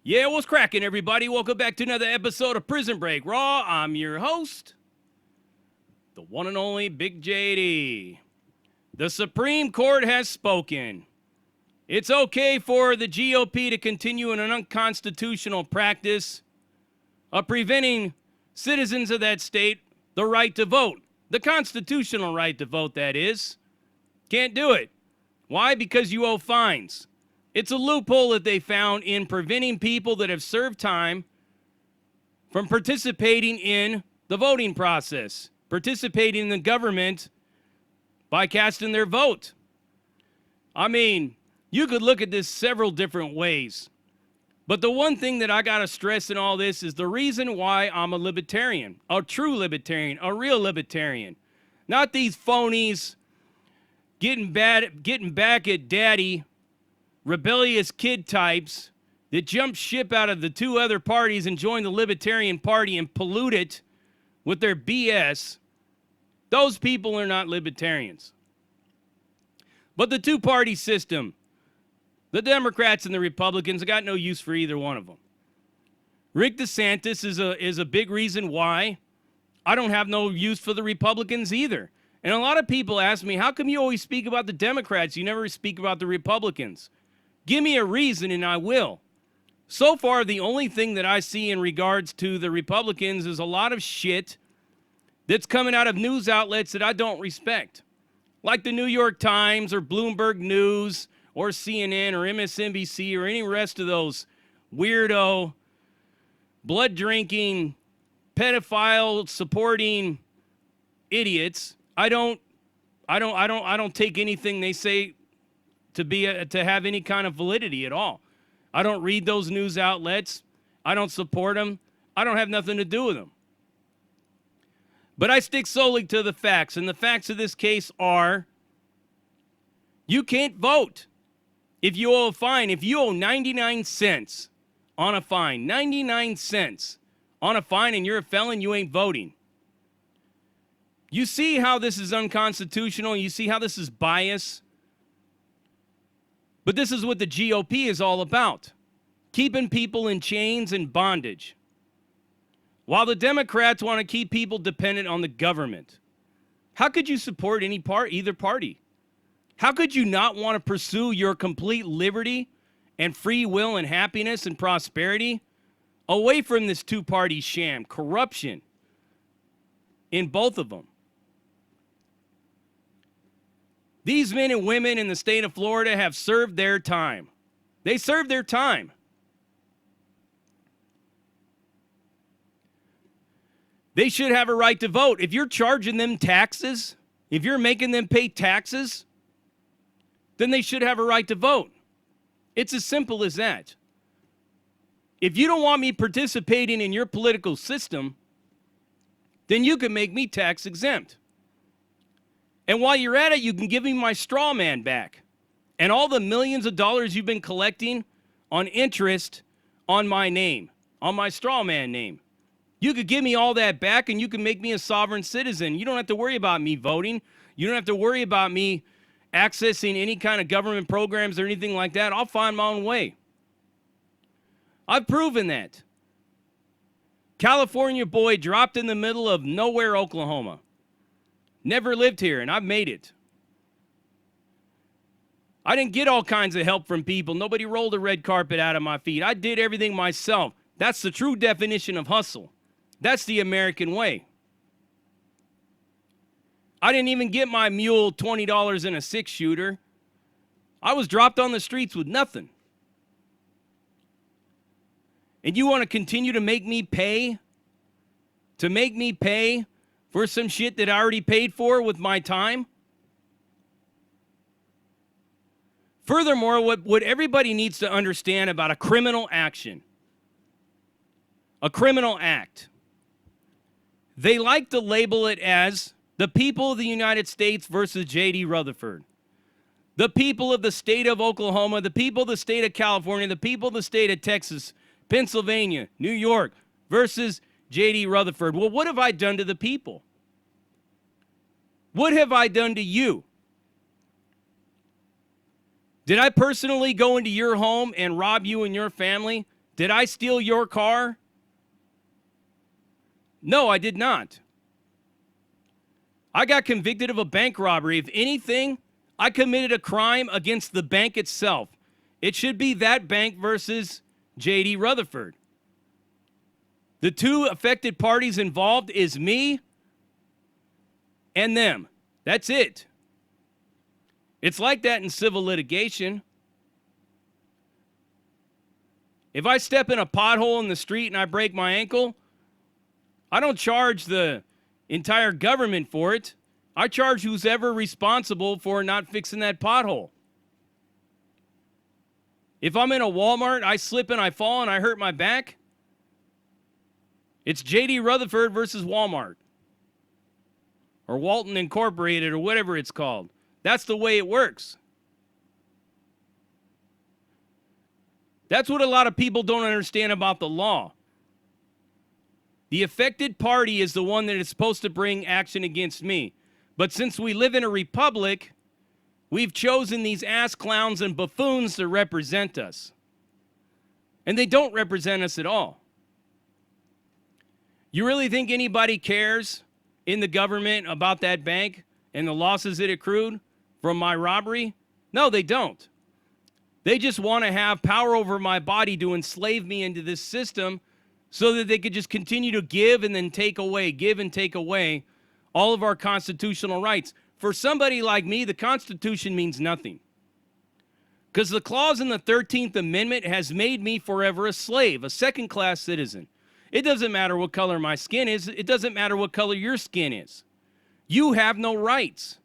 Yeah, what's cracking, everybody? Welcome back to another episode of Prison Break Raw. I'm your host, the one and only Big JD. The Supreme Court has spoken. It's okay for the GOP to continue in an unconstitutional practice of preventing citizens of that state the right to vote. The constitutional right to vote, that is. Can't do it. Why? Because you owe fines. It's a loophole that they found in preventing people that have served time from participating in the voting process, participating in the government by casting their vote. I mean, you could look at this several different ways. But the one thing that I got to stress in all this is the reason why I'm a libertarian, a true libertarian, a real libertarian. Not these phonies getting back at daddy, rebellious kid types that jump ship out of the two other parties and join the Libertarian Party and pollute it with their BS. Those people are not libertarians. But the two-party system, the Democrats and the Republicans, I got no use for either one of them. Rick DeSantis is a big reason why I don't have no use for the Republicans either. And a lot of people ask me, how come you always speak about the Democrats? You never speak about the Republicans. Give me a reason and I will. So far, the only thing that I see in regards to the Republicans is a lot of shit that's coming out of news outlets that I don't respect. Like the New York Times or Bloomberg News or CNN or MSNBC or any rest of those weirdo, blood-drinking, pedophile-supporting idiots. I don't take anything they say to have any kind of validity at all. I don't read those news outlets. I don't support them. I don't have nothing to do with them. But I stick solely to the facts, and the facts of this case are you can't vote if you owe a fine. If you owe 99 cents on a fine, 99 cents on a fine, and you're a felon, you ain't voting. You see how this is unconstitutional? You see how this is bias? But this is what the GOP is all about. Keeping people in chains and bondage. While the Democrats want to keep people dependent on the government. How could you support either party? How could you not want to pursue your complete liberty and free will and happiness and prosperity away from this two-party sham, corruption in both of them? These men and women in the state of Florida have served their time. They served their time. They should have a right to vote. If you're charging them taxes, if you're making them pay taxes, then they should have a right to vote. It's as simple as that. If you don't want me participating in your political system, then you can make me tax exempt. And while you're at it, you can give me my straw man back. And all the millions of dollars you've been collecting on interest on my name, on my straw man name. You could give me all that back and you can make me a sovereign citizen. You don't have to worry about me voting. You don't have to worry about me accessing any kind of government programs or anything like that. I'll find my own way. I've proven that. California boy dropped in the middle of nowhere, Oklahoma. Never lived here, and I've made it. I didn't get all kinds of help from people. Nobody rolled a red carpet out of my feet. I did everything myself. That's the true definition of hustle. That's the American way. I didn't even get my mule $20 in a six-shooter. I was dropped on the streets with nothing. And you want to continue to make me pay? To make me pay for some shit that I already paid for with my time? Furthermore, what everybody needs to understand about a criminal action, a criminal act, they like to label it as the people of the United States versus J.D. Rutherford. The people of the state of Oklahoma, the people of the state of California, the people of the state of Texas, Pennsylvania, New York versus J.D. Rutherford. Well, what have I done to the people? What have I done to you? Did I personally go into your home and rob you and your family, Did I steal your car? No, I did not. I got convicted of a bank robbery. If anything, I committed a crime against the bank itself. It should be that bank versus J.D. Rutherford. The two affected parties involved is me and them. That's it. It's like that in civil litigation. If I step in a pothole in the street and I break my ankle, I don't charge the entire government for it. I charge who's ever responsible for not fixing that pothole. If I'm in a Walmart, I slip and I fall and I hurt my back, it's J.D. Rutherford versus Walmart. Or Walton Incorporated or whatever it's called. That's the way it works. That's what a lot of people don't understand about the law. The affected party is the one that is supposed to bring action against me. But since we live in a republic, we've chosen these ass clowns and buffoons to represent us. And they don't represent us at all. You really think anybody cares in the government about that bank and the losses it accrued from my robbery? No, they don't. They just want to have power over my body to enslave me into this system so that they could just continue to give and then take away, give and take away all of our constitutional rights. For somebody like me, the Constitution means nothing. Because the clause in the 13th Amendment has made me forever a slave, a second-class citizen. It doesn't matter what color my skin is. It doesn't matter what color your skin is. You have no rights.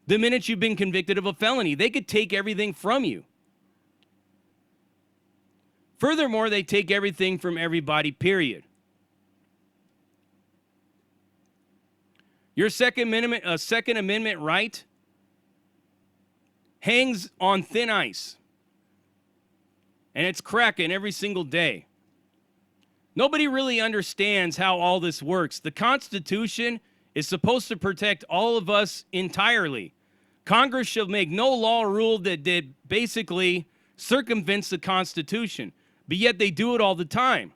The minute you've been convicted of a felony, they could take everything from you. Furthermore, they take everything from everybody, period. Your Second Amendment right hangs on thin ice. And it's cracking every single day. Nobody really understands how all this works. The Constitution is supposed to protect all of us entirely. Congress shall make no law or rule that basically circumvents the Constitution. But yet they do it all the time.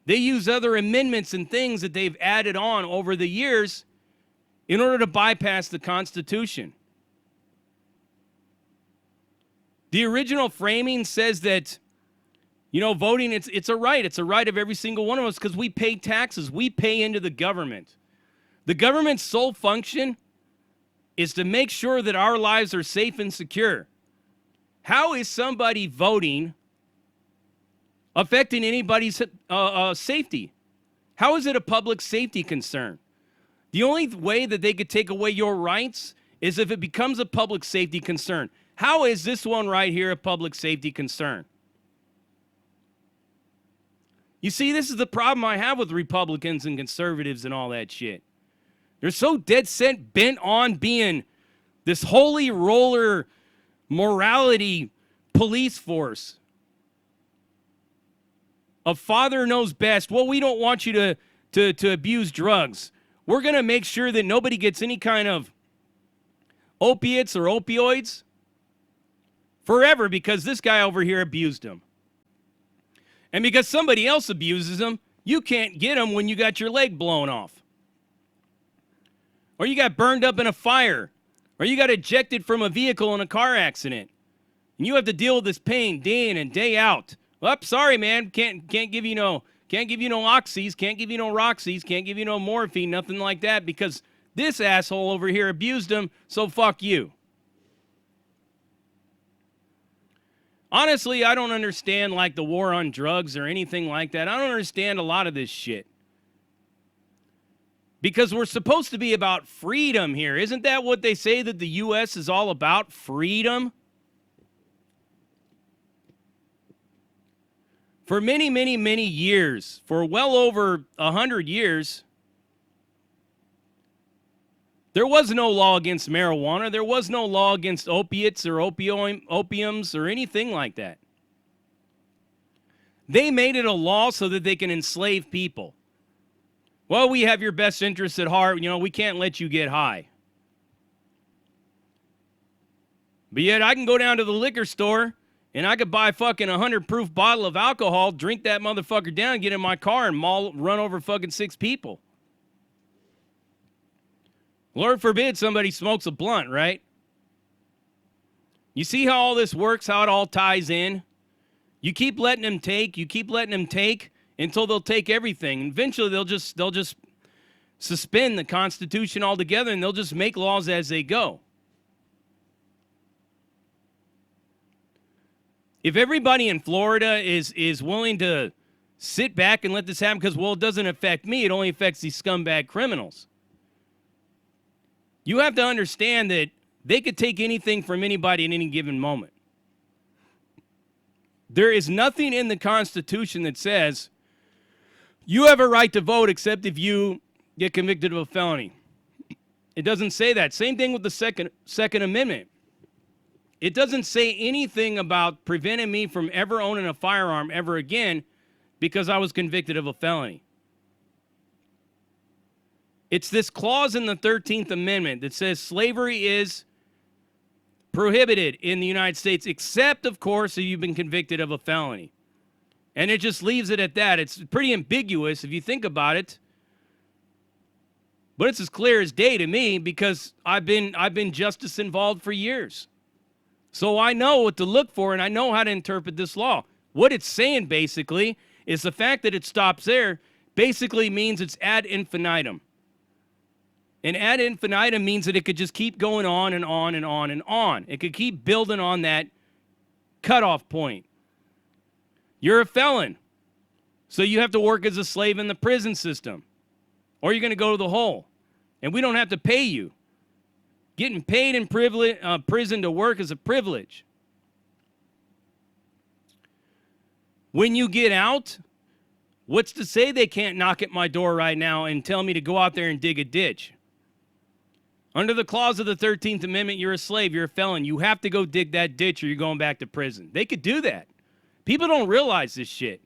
They use other amendments and things that they've added on over the years in order to bypass the Constitution. The original framing says that, voting, it's a right. It's a right of every single one of us because we pay taxes. We pay into the government. The government's sole function is to make sure that our lives are safe and secure. How is somebody voting affecting anybody's safety? How is it a public safety concern? The only way that they could take away your rights is if it becomes a public safety concern. How is this one right here a public safety concern? You see, this is the problem I have with Republicans and conservatives and all that shit. They're so dead set bent on being this holy roller morality police force. A father knows best. Well, we don't want you to abuse drugs. We're going to make sure that nobody gets any kind of opiates or opioids forever because this guy over here abused them. And because somebody else abuses them, you can't get them when you got your leg blown off. Or you got burned up in a fire. Or you got ejected from a vehicle in a car accident. And you have to deal with this pain day in and day out. Well, sorry, man. Can't give you no oxys, can't give you no roxys, can't give you no morphine, nothing like that, because this asshole over here abused him, so fuck you. Honestly, I don't understand like the war on drugs or anything like that. I don't understand a lot of this shit. Because we're supposed to be about freedom here. Isn't that what they say that the U.S. is all about? Freedom? For many, many, many years, for well over 100 years, there was no law against marijuana. There was no law against opiates or opiums or anything like that. They made it a law so that they can enslave people. Well, we have your best interests at heart. We can't let you get high. But yet I can go down to the liquor store And I could buy a fucking 100 proof bottle of alcohol, drink that motherfucker down, get in my car and run over fucking 6 people. Lord forbid somebody smokes a blunt, right? You see how all this works, how it all ties in? You keep letting them take, until they'll take everything. And eventually they'll just suspend the Constitution altogether, and they'll just make laws as they go. If everybody in Florida is willing to sit back and let this happen because, well, it doesn't affect me, it only affects these scumbag criminals. You have to understand that they could take anything from anybody at any given moment. There is nothing in the Constitution that says you have a right to vote except if you get convicted of a felony. It doesn't say that. Same thing with the Second Amendment. It doesn't say anything about preventing me from ever owning a firearm ever again because I was convicted of a felony. It's this clause in the 13th Amendment that says slavery is prohibited in the United States, except, of course, if you've been convicted of a felony. And it just leaves it at that. It's pretty ambiguous if you think about it. But it's as clear as day to me because I've been justice involved for years. So I know what to look for, and I know how to interpret this law. What it's saying, basically, is the fact that it stops there basically means it's ad infinitum. And ad infinitum means that it could just keep going on and on and on and on. It could keep building on that cutoff point. You're a felon, so you have to work as a slave in the prison system, or you're going to go to the hole, and we don't have to pay you. Getting paid in prison to work is a privilege. When you get out, what's to say they can't knock at my door right now and tell me to go out there and dig a ditch? Under the clause of the 13th Amendment, you're a slave, you're a felon. You have to go dig that ditch or you're going back to prison. They could do that. People don't realize this shit.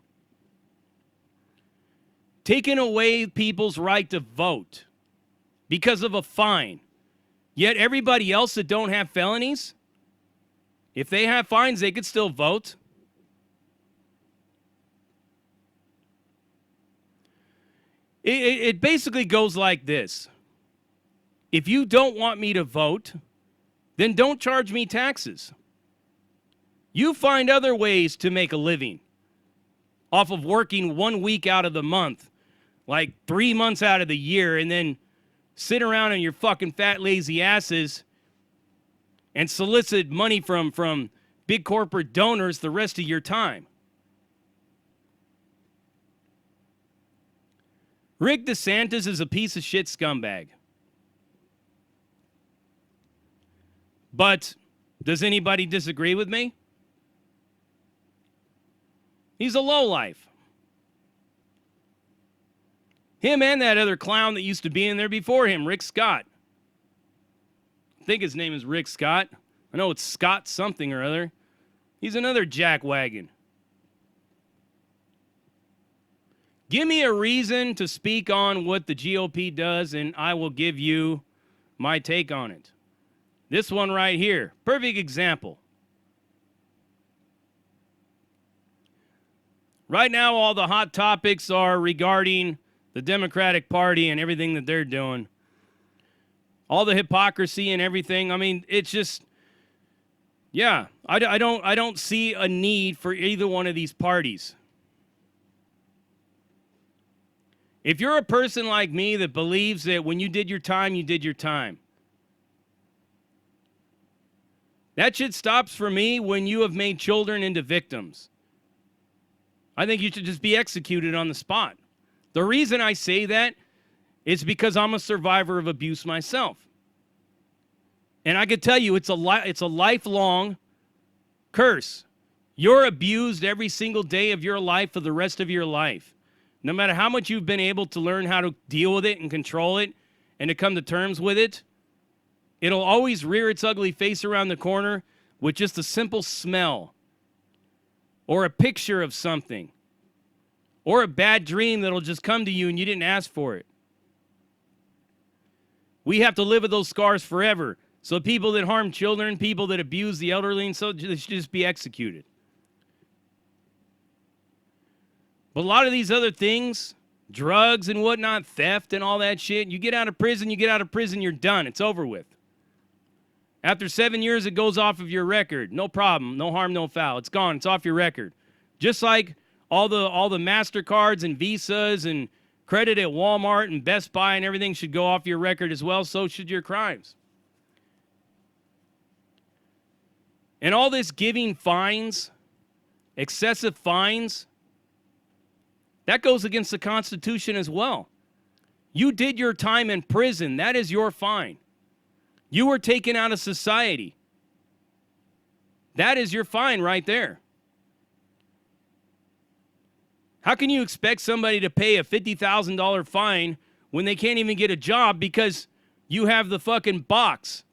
Taking away people's right to vote because of a fine. Yet everybody else that don't have felonies, if they have fines, they could still vote. It basically goes like this. If you don't want me to vote, then don't charge me taxes. You find other ways to make a living off of working 1 week out of the month, like 3 months out of the year, and then sit around on your fucking fat, lazy asses and solicit money from big corporate donors the rest of your time. Rick DeSantis is a piece of shit scumbag. But does anybody disagree with me? He's a lowlife. Him and that other clown that used to be in there before him, Rick Scott. I think his name is Rick Scott. I know it's Scott something or other. He's another jackwagon. Give me a reason to speak on what the GOP does, and I will give you my take on it. This one right here, perfect example. Right now, all the hot topics are regarding the Democratic Party and everything that they're doing. All the hypocrisy and everything. I mean, it's just, yeah, I don't see a need for either one of these parties. If you're a person like me that believes that when you did your time, you did your time. That shit stops for me when you have made children into victims. I think you should just be executed on the spot. The reason I say that is because I'm a survivor of abuse myself. And I can tell you it's a lifelong curse. You're abused every single day of your life for the rest of your life. No matter how much you've been able to learn how to deal with it and control it and to come to terms with it, it'll always rear its ugly face around the corner with just a simple smell or a picture of something or a bad dream that'll just come to you and you didn't ask for it. We have to live with those scars forever. So people that harm children, people that abuse the elderly, and so they should just be executed. But a lot of these other things, drugs and whatnot, theft and all that shit, you get out of prison, you're done. It's over with. After 7 years, it goes off of your record. No problem. No harm, no foul. It's gone. It's off your record. Just like all the MasterCards and Visas and credit at Walmart and Best Buy and everything should go off your record as well, so should your crimes. And all this giving fines, excessive fines, that goes against the Constitution as well. You did your time in prison. That is your fine. You were taken out of society. That is your fine right there. How can you expect somebody to pay a $50,000 fine when they can't even get a job because you have the fucking box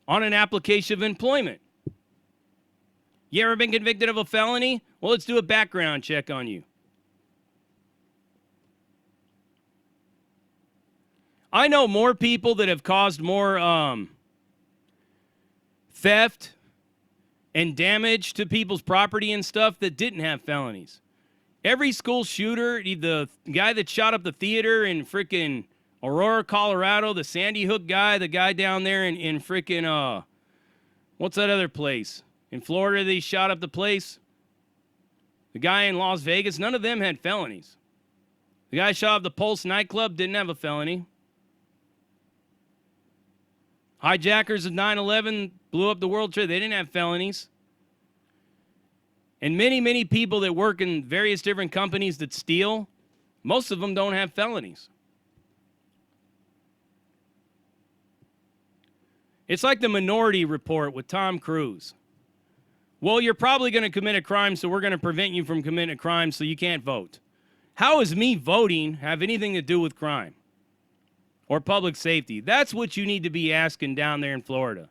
on an application of employment? You ever been convicted of a felony? Well, let's do a background check on you. I know more people that have caused more theft and damage to people's property and stuff that didn't have felonies. Every school shooter, the guy that shot up the theater in frickin' Aurora, Colorado, the Sandy Hook guy, the guy down there in frickin', what's that other place? In Florida, they shot up the place. The guy in Las Vegas, none of them had felonies. The guy shot up the Pulse nightclub, didn't have a felony. Hijackers of 9/11 blew up the World Trade. They didn't have felonies. And many, many people that work in various different companies that steal, most of them don't have felonies. It's like the Minority Report with Tom Cruise. Well, you're probably going to commit a crime, so we're going to prevent you from committing a crime so you can't vote. How does me voting have anything to do with crime? Or public safety? That's what you need to be asking down there in Florida.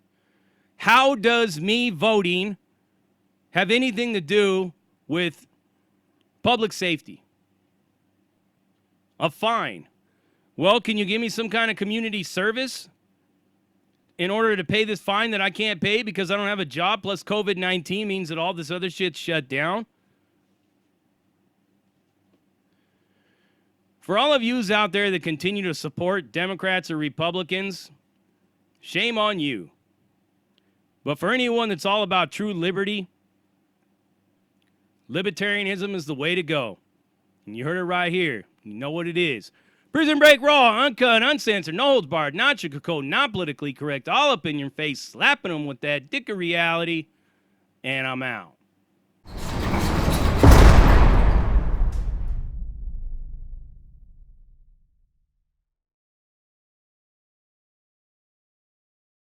How does me voting have anything to do with public safety? A fine. Well, can you give me some kind of community service in order to pay this fine that I can't pay because I don't have a job, plus COVID-19 means that all this other shit's shut down? For all of yous out there that continue to support Democrats or Republicans, shame on you. But for anyone that's all about true liberty, libertarianism is the way to go. And you heard it right here. You know what it is. Prison Break Raw, uncut, uncensored, no holds barred, not sugarcoat, not politically correct, all up in your face, slapping them with that dick of reality, and I'm out.